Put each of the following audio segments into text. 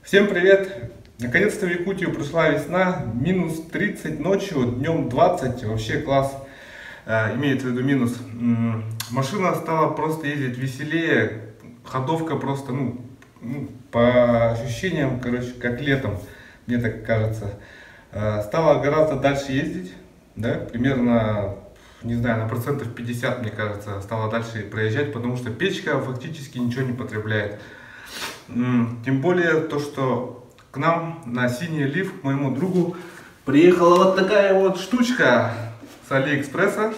Всем привет! Наконец-то в Якутию пришла весна, минус 30 ночью, днем 20, вообще класс, имеется в виду минус. Машина стала просто ездить веселее, ходовка просто, по ощущениям, короче, как летом, мне так кажется. Стала гораздо дальше ездить, да, примерно, не знаю, на процентов 50, мне кажется, стала дальше проезжать, потому что печка фактически ничего не потребляет. Тем более то, что к нам на Синий Лив, к моему другу, приехала вот такая вот штучка с Алиэкспресса,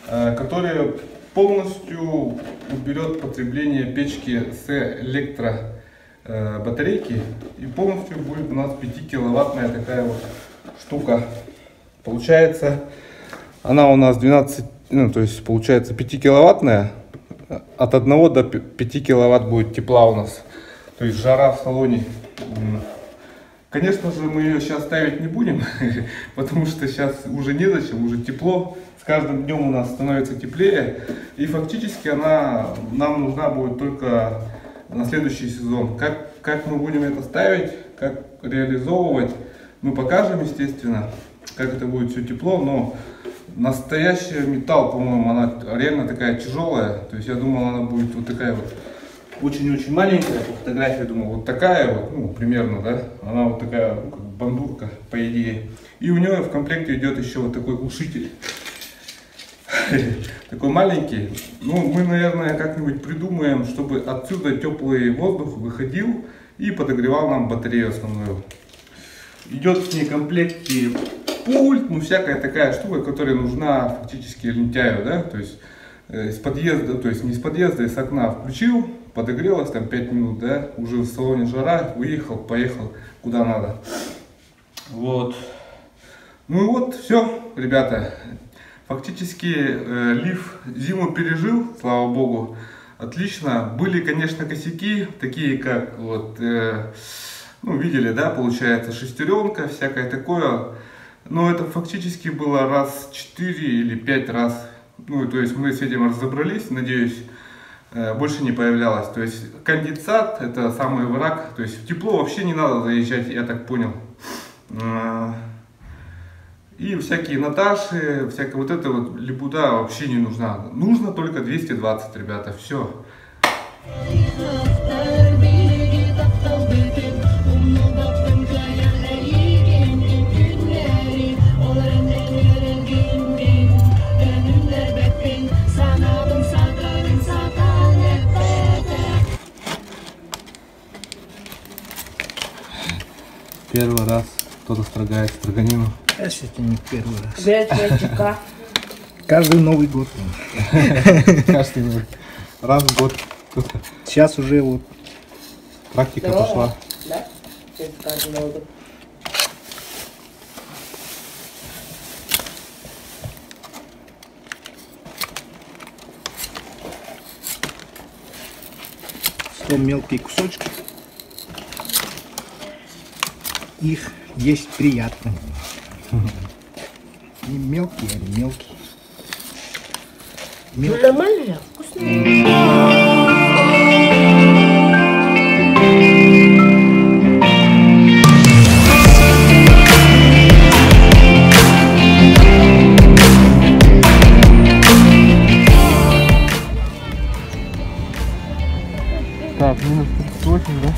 которая полностью уберет потребление печки с электробатарейки, и полностью будет у нас 5-киловаттная такая вот штука. Получается, она у нас 12, то есть получается 5-киловаттная. От 1 до 5 киловатт будет тепла у нас, то есть жара в салоне. Конечно же, мы ее сейчас ставить не будем, потому что сейчас уже незачем, уже тепло. С каждым днем у нас становится теплее, и фактически она нам нужна будет только на следующий сезон. Как мы будем это ставить, как реализовывать, мы покажем, естественно, как это будет все тепло, но настоящий металл, по-моему, она реально такая тяжелая. То есть я думал, она будет вот такая вот очень-очень маленькая. По фотографии думал, вот такая вот, примерно, да. Она вот такая, как бандурка, по идее. И у нее в комплекте идет еще вот такой глушитель. Такой маленький. Мы, наверное, как-нибудь придумаем, чтобы отсюда теплый воздух выходил и подогревал нам батарею основную. Идет в ней в комплекте пульт, всякая такая штука, которая нужна фактически лентяю, да, то есть из подъезда, то есть не из подъезда, из окна включил, подогрелось там 5 минут, да, уже в салоне жара, уехал, поехал куда надо. Вот. Ну и вот, все, ребята, фактически Лив зиму пережил, слава богу, отлично. Были, конечно, косяки, такие как вот, видели, да, получается, шестеренка, всякое такое. Но это фактически было раз 4 или 5 раз. То есть мы с этим разобрались, надеюсь, больше не появлялось. То есть конденсат — это самый враг. То есть в тепло вообще не надо заезжать, я так понял. И всякие Наташи, всякая вот эта вот лебуда вообще не нужна. Нужно только 220, ребята, все. Первый раз кто-то строгает строганину. Это не первый раз. Гречка. Каждый Новый год. Каждый раз в год. Сейчас уже вот Практика пошла. Да? Через каждый Новый год. мелкие кусочки. Их есть приятно. Не мелкие, а мелкие. Нормально же, вкусно. Так, минус 38, да?